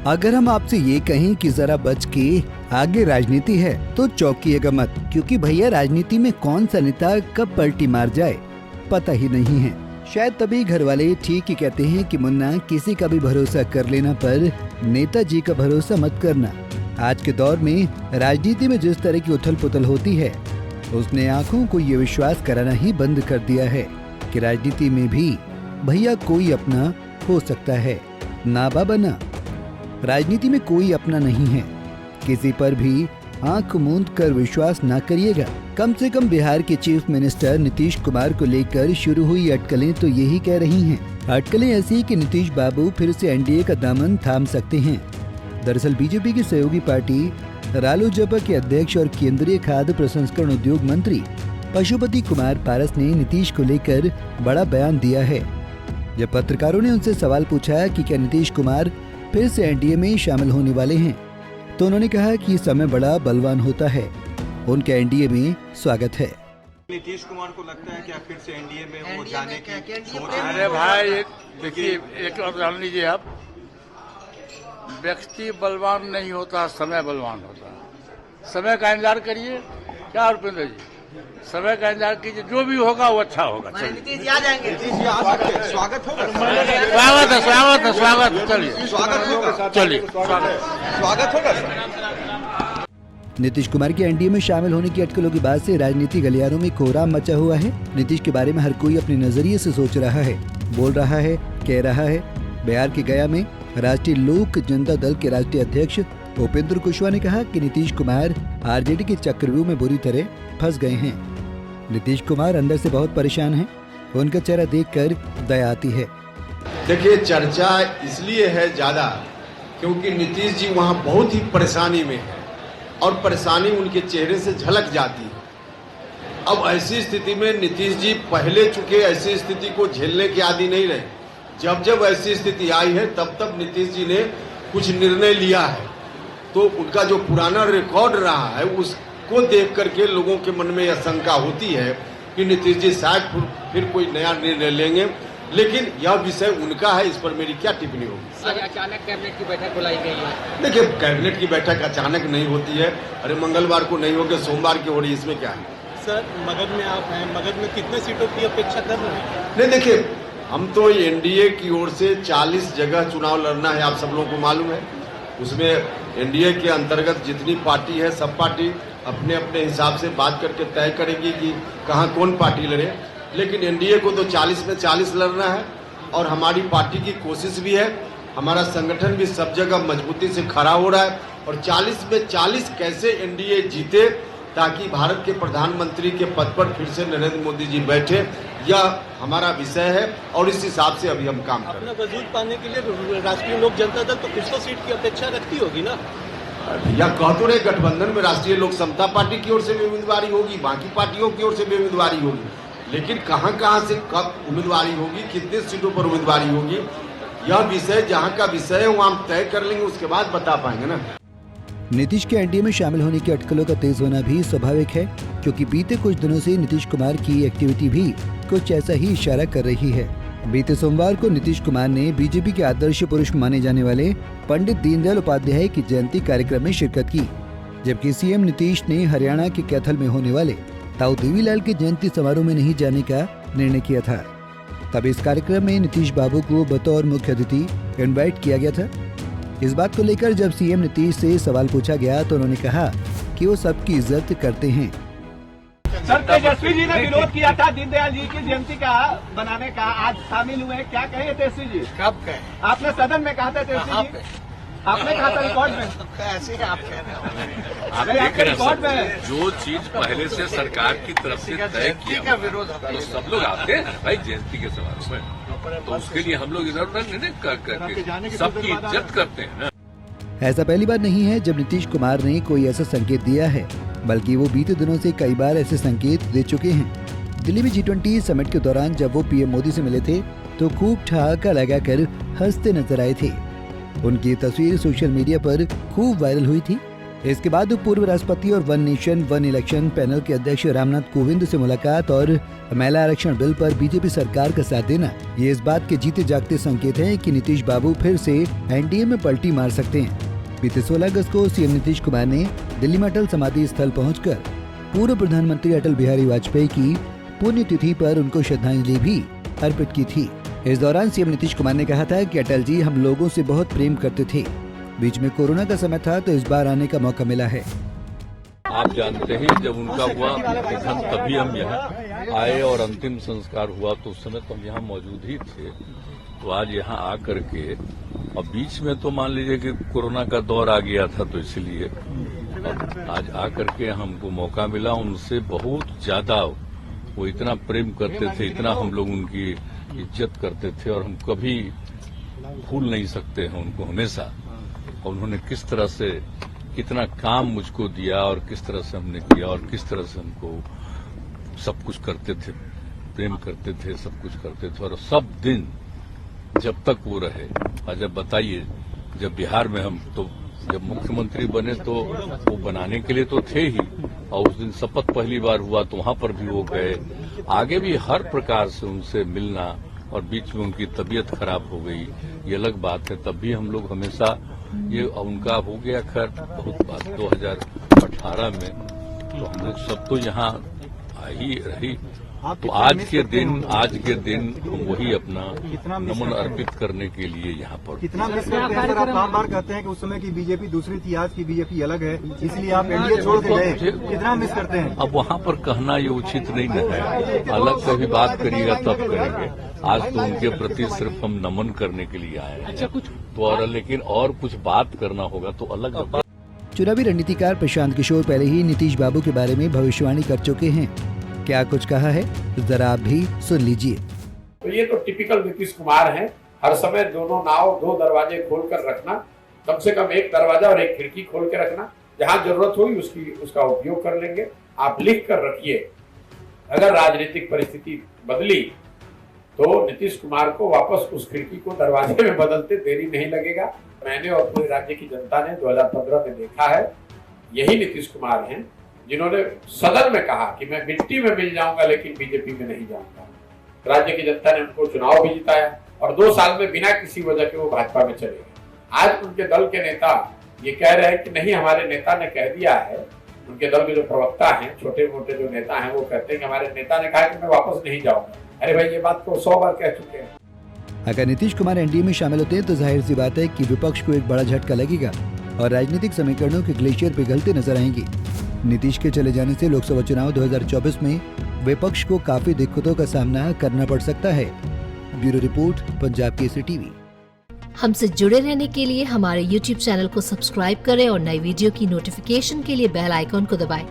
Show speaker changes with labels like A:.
A: अगर हम आपसे ये कहें कि जरा बच के आगे राजनीति है तो चौंकिएगा मत, क्योंकि भैया राजनीति में कौन सा नेता कब पलटी मार जाए पता ही नहीं है। शायद तभी घर वाले ठीक ही कहते हैं कि मुन्ना, किसी का भी भरोसा कर लेना पर नेताजी का भरोसा मत करना। आज के दौर में राजनीति में जिस तरह की उथल पुथल होती है, उसने आंखों को ये विश्वास कराना ही बंद कर दिया है कि राजनीति में भी भैया कोई अपना हो सकता है। ना बाबा ना, राजनीति में कोई अपना नहीं है। किसी पर भी आंख मूंद कर विश्वास ना करिएगा। कम से कम बिहार के चीफ मिनिस्टर नीतीश कुमार को लेकर शुरू हुई अटकलें तो यही कह रही हैं। अटकलें ऐसी कि नीतीश बाबू फिर से एनडीए का दामन थाम सकते हैं। दरअसल बीजेपी की सहयोगी पार्टी रालोजपा के अध्यक्ष और केंद्रीय खाद्य प्रसंस्करण उद्योग मंत्री पशुपति कुमार पारस ने नीतीश को लेकर बड़ा बयान दिया है। जब पत्रकारों ने उनसे सवाल पूछा कि क्या नीतीश कुमार फिर से एनडीए में शामिल होने वाले हैं, तो उन्होंने कहा कि समय बड़ा बलवान होता है, उनके एनडीए में स्वागत है।
B: नीतीश कुमार को लगता है कि फिर से एनडीए में वो जाने की सोच?
C: अरे भाई देखिए, एक और जान लीजिए आप, व्यक्ति बलवान नहीं होता, समय बलवान होता है। समय का इंतजार करिए। क्या रुपेंद्र जी, समय का इंतजार कीजिए, जो भी होगा वो अच्छा होगा।
D: नीतीश जी आ जाएंगे।
B: नीतीश जी आ सकते हैं, स्वागत होगा।
C: स्वागत है, स्वागत है, स्वागत है। चलिए
B: स्वागत होगा,
C: चलिए
B: स्वागत होगा।
A: नीतीश कुमार के एनडीए में शामिल होने की अटकलों के बाद से राजनीति गलियारों में कोहराम मचा हुआ है। नीतीश के बारे में हर कोई अपने नजरिए से सोच रहा है, बोल रहा है, कह रहा है। बिहार के गया में राष्ट्रीय लोक जनता दल के राष्ट्रीय अध्यक्ष उपेंद्र कुशवाहा ने कहा कि नीतीश कुमार आरजेडी के चक्रव्यूह में बुरी तरह फंस गए हैं। नीतीश कुमार अंदर से बहुत परेशान हैं। उनका चेहरा देखकर दया आती है।
E: देखिए, चर्चा इसलिए है ज्यादा क्योंकि नीतीश जी वहाँ बहुत ही परेशानी में है और परेशानी उनके चेहरे से झलक जाती है। अब ऐसी स्थिति में नीतीश जी पहले चुके ऐसी स्थिति को झेलने के आदी नहीं रहे। जब जब ऐसी स्थिति आई है तब तब नीतीश जी ने कुछ निर्णय लिया है, तो उनका जो पुराना रिकॉर्ड रहा है उसको देख करके लोगों के मन में यह शंका होती है कि नीतीश जी शायद फिर कोई नया निर्णय लेंगे, लेकिन यह विषय उनका है, इस पर मेरी क्या टिप्पणी होगी।
D: अचानक कैबिनेट की बैठक बुलाई गई है।
E: देखिए, कैबिनेट की बैठक अचानक नहीं होती है। अरे मंगलवार को नहीं होकर सोमवार की हो रही, इसमें क्या है।
F: सर, मगध में आप हैं, मगध में कितने सीटों की अपेक्षा कर रहे हैं?
E: नहीं, देखिए, हम तो एनडीए की ओर से 40 जगह चुनाव लड़ना है, आप सब लोगों को मालूम है। उसमें एनडीए के अंतर्गत जितनी पार्टी है, सब पार्टी अपने अपने हिसाब से बात करके तय करेगी कि कहाँ कौन पार्टी लड़े, लेकिन एनडीए को तो 40 में 40 लड़ना है और हमारी पार्टी की कोशिश भी है। हमारा संगठन भी सब जगह मजबूती से खड़ा हो रहा है और 40 में 40 कैसे एनडीए जीते ताकि भारत के प्रधानमंत्री के पद पर फिर से नरेंद्र मोदी जी बैठे, यह हमारा विषय है और इस हिसाब से अभी हम काम कर रहे हैं।
F: अपना वजूद पाने के लिए राष्ट्रीय लोक जनता दल तो कुछ तो सीट की अपेक्षा रखती होगी ना?
E: या कह तो रहे, गठबंधन में राष्ट्रीय लोक समता पार्टी की ओर से भी उम्मीदवारी होगी, बाकी पार्टियों की ओर से भी उम्मीदवारी होगी, लेकिन कहां से कब उम्मीदवारी होगी, कितने सीटों पर उम्मीदवारी होगी, यह विषय जहां का विषय है वो हम तय कर लेंगे, उसके बाद बता पाएंगे ना।
A: नीतीश के एनडीए में शामिल होने की अटकलों का तेज होना भी स्वाभाविक है, क्योंकि बीते कुछ दिनों से नीतीश कुमार की एक्टिविटी भी कुछ ऐसा ही इशारा कर रही है। बीते सोमवार को नीतीश कुमार ने बीजेपी के आदर्श पुरुष माने जाने वाले पंडित दीनदयाल उपाध्याय की जयंती कार्यक्रम में शिरकत की, जबकि सीएम नीतीश ने हरियाणा के कैथल में होने वाले ताऊ देवीलाल के जयंती समारोह में नहीं जाने का निर्णय किया था। तब इस कार्यक्रम में नीतीश बाबू को बतौर मुख्य अतिथि इनवाइट किया गया था। इस बात को लेकर जब सीएम नीतीश से सवाल पूछा गया तो उन्होंने कहा कि वो सबकी इज्जत करते हैं।
G: सर, तेजस्वी जी ने विरोध किया था दीनदयाल जी की जयंती का बनाने का, आज शामिल हुए, क्या कहे तेजस्वी जी?
D: कब कहे?
G: आपने सदन में कहा था तेजस्वी जी, आपने कहा था रिकॉर्ड में।
D: ऐसे ही आप कह रहे हो।
G: आप आपके रिकॉर्ड में है।
H: जो चीज पहले से सरकार की तरफ से तय किया
D: विरोध
H: तो सब लोग आते हैं भाई जयंती के समारोह में, तो उसके लिए हम लोग इधर उधर नहीं करके सबकी इज्जत करते हैं ना।
A: ऐसा पहली बार नहीं है जब नीतीश कुमार ने कोई ऐसा संकेत दिया है, बल्कि वो बीते दिनों से कई बार ऐसे संकेत दे चुके हैं। दिल्ली में G20 समिट के दौरान जब वो पीएम मोदी से मिले थे तो खूब ठहाका लगाकर हंसते नजर आए थे। उनकी तस्वीर सोशल मीडिया पर खूब वायरल हुई थी। इसके बाद पूर्व राष्ट्रपति और one nation one election panel के अध्यक्ष रामनाथ कोविंद से मुलाकात और महिला आरक्षण बिल पर बीजेपी सरकार का साथ देना ये इस बात के जीते जागते संकेत हैं कि नीतीश बाबू फिर से एनडीए में पलटी मार सकते हैं। बीते 16 अगस्त को सीएम नीतीश कुमार ने दिल्ली में अटल समाधि स्थल पहुंचकर पूर्व प्रधानमंत्री अटल बिहारी वाजपेयी की पुण्यतिथि पर उनको श्रद्धांजलि भी अर्पित की थी। इस दौरान सीएम नीतीश कुमार ने कहा था कि अटल जी हम लोगों से बहुत प्रेम करते थे, बीच में कोरोना का समय था तो इस बार आने का मौका मिला है।
H: आप जानते हैं जब उनका हुआ निधन तभी हम यहाँ आए और अंतिम संस्कार हुआ तो उस समय तो हम यहाँ मौजूद ही थे। तो आज यहाँ आकर के और बीच में तो मान लीजिए कि कोरोना का दौर आ गया था तो इसलिए आज आकर के हमको मौका मिला। उनसे बहुत ज्यादा वो इतना प्रेम करते थे, इतना हम लोग उनकी इज्जत करते थे और हम कभी भूल नहीं सकते हैं उनको हमेशा। और उन्होंने किस तरह से कितना काम मुझको दिया और किस तरह से हमने किया और किस तरह से हमको सब कुछ करते थे, प्रेम करते थे, सब कुछ करते थे। और सब दिन जब तक वो रहे। और जब बताइए जब बिहार में हम तो जब मुख्यमंत्री बने तो वो बनाने के लिए तो थे ही, और उस दिन शपथ पहली बार हुआ तो वहां पर भी वो गए। आगे भी हर प्रकार से उनसे मिलना, और बीच में उनकी तबीयत खराब हो गई ये अलग बात है, तब भी हम लोग हमेशा ये उनका हो गया खैर बहुत बात 2018 में तो हम लोग सब तो यहाँ आ ही रही। तो आज के दिन हम वही अपना नमन अर्पित करने के लिए यहाँ पर
B: कितना मिस करते हैं सर? आप बार बार कहते हैं कि उस समय की बीजेपी दूसरी थी, आज की बीजेपी अलग है, इसलिए आप एनडीए छोड़ के गए। कितना मिस करते हैं? अब
H: वहाँ पर कहना ये उचित नहीं है, अलग कभी बात करिएगा तब करेंगे। आज तो उनके प्रति सिर्फ हम नमन करने के लिए आए हैं तो और लेकिन और कुछ बात करना होगा तो अलग बात।
A: चुनावी रणनीतिकार प्रशांत किशोर पहले ही नीतीश बाबू के बारे में भविष्यवाणी कर चुके हैं। क्या कुछ कहा है जरा आप भी सुन लीजिए।
I: तो ये तो टिपिकल नीतीश कुमार हैं। हर समय दोनों नाव दो दरवाजे खोल कर रखना, कम से कम एक दरवाजा और एक खिड़की खोल के रखना, जहां जरूरत होगी उसका उपयोग कर लेंगे। आप लिख कर रखिए, अगर राजनीतिक परिस्थिति बदली तो नीतीश कुमार को वापस उस खिड़की को दरवाजे में बदलते देरी नहीं लगेगा। मैंने और पूरे राज्य की जनता ने 2015 में देखा है, यही नीतीश कुमार हैं जिन्होंने सदन में कहा कि मैं मिट्टी में मिल जाऊंगा लेकिन बीजेपी में नहीं जाऊंगा। राज्य की जनता ने उनको चुनाव भी जिताया और 2 साल में बिना किसी वजह के वो भाजपा में चले गए। आज उनके दल के नेता ये कह रहे हैं कि नहीं, हमारे नेता ने कह दिया है। उनके दल के जो प्रवक्ता हैं, छोटे मोटे जो नेता हैं, वो कहते हैं कि हमारे नेता ने कहा कि मैं वापस नहीं जाऊंगा। अरे भाई, ये बात तो 100 बार कह चुके हैं।
A: अगर नीतीश कुमार एनडीए में शामिल होते हैं तो जाहिर सी बात है कि विपक्ष को एक बड़ा झटका लगेगा और राजनीतिक समीकरणों के ग्लेशियर पिघलते नजर आएंगे। नीतीश के चले जाने से लोकसभा चुनाव 2024 में विपक्ष को काफी दिक्कतों का सामना करना पड़ सकता है। Bureau report, Punjab Kesari TV.
J: हमसे जुड़े रहने के लिए हमारे YouTube चैनल को सब्सक्राइब करें और नई वीडियो की नोटिफिकेशन के लिए बेल आइकॉन को दबाएं।